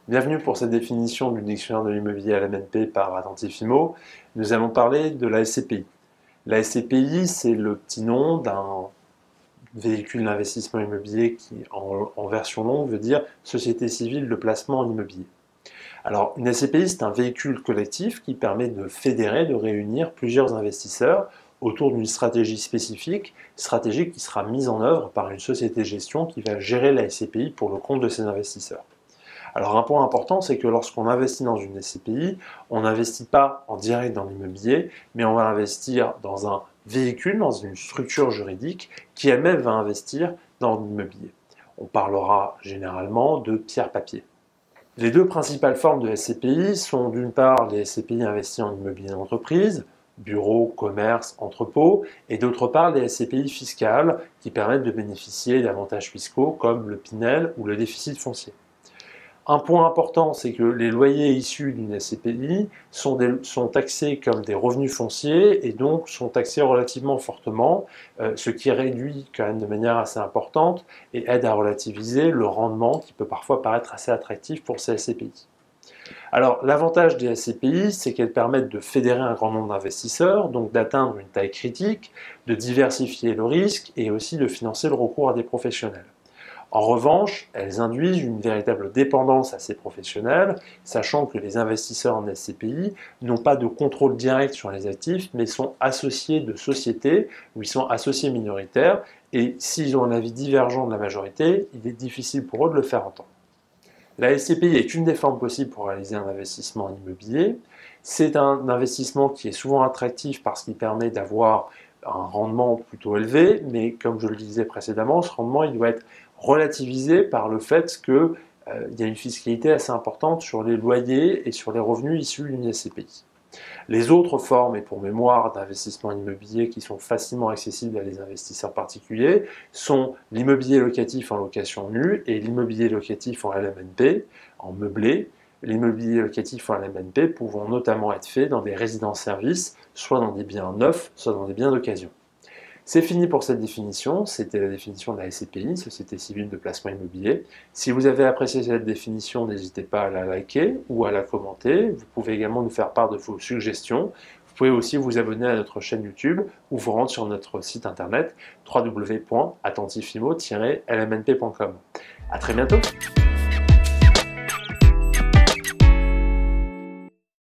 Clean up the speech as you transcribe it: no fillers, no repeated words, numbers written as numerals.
Bienvenue pour cette définition du dictionnaire de l'immobilier à l'MNP par Attentif Immo. Nous allons parler de la SCPI. La SCPI, c'est le petit nom d'un véhicule d'investissement immobilier qui, en version longue, veut dire Société civile de placement en immobilier. Alors, une SCPI, c'est un véhicule collectif qui permet de fédérer, de réunir plusieurs investisseurs autour d'une stratégie spécifique, stratégie qui sera mise en œuvre par une société de gestion qui va gérer la SCPI pour le compte de ses investisseurs. Alors un point important, c'est que lorsqu'on investit dans une SCPI, on n'investit pas en direct dans l'immobilier, mais on va investir dans un véhicule, dans une structure juridique qui elle-même va investir dans l'immobilier. On parlera généralement de pierre-papier. Les deux principales formes de SCPI sont d'une part les SCPI investis en immobilier d'entreprise, bureaux, commerces, entrepôts, et d'autre part les SCPI fiscales qui permettent de bénéficier d'avantages fiscaux comme le Pinel ou le déficit foncier. Un point important, c'est que les loyers issus d'une SCPI sont taxés comme des revenus fonciers et donc sont taxés relativement fortement, ce qui réduit quand même de manière assez importante et aide à relativiser le rendement qui peut parfois paraître assez attractif pour ces SCPI. Alors l'avantage des SCPI, c'est qu'elles permettent de fédérer un grand nombre d'investisseurs, donc d'atteindre une taille critique, de diversifier le risque et aussi de financer le recours à des professionnels. En revanche, elles induisent une véritable dépendance à ces professionnels, sachant que les investisseurs en SCPI n'ont pas de contrôle direct sur les actifs, mais sont associés de sociétés où ils sont associés minoritaires, et s'ils ont un avis divergent de la majorité, il est difficile pour eux de le faire entendre. La SCPI est une des formes possibles pour réaliser un investissement en immobilier. C'est un investissement qui est souvent attractif parce qu'il permet d'avoir un rendement plutôt élevé, mais comme je le disais précédemment, ce rendement il doit être relativisé par le fait qu'il y a une fiscalité assez importante sur les loyers et sur les revenus issus d'une SCPI. Les autres formes, et pour mémoire, d'investissement immobilier qui sont facilement accessibles à des investisseurs particuliers sont l'immobilier locatif en location nue et l'immobilier locatif en LMNP, en meublé. L'immobilier locatif en LMNP pouvant notamment être fait dans des résidences-services, soit dans des biens neufs, soit dans des biens d'occasion. C'est fini pour cette définition, c'était la définition de la SCPI, Société civile de placement immobilier. Si vous avez apprécié cette définition, n'hésitez pas à la liker ou à la commenter. Vous pouvez également nous faire part de vos suggestions. Vous pouvez aussi vous abonner à notre chaîne YouTube ou vous rendre sur notre site internet www.attentifimo-lmnp.com. À très bientôt.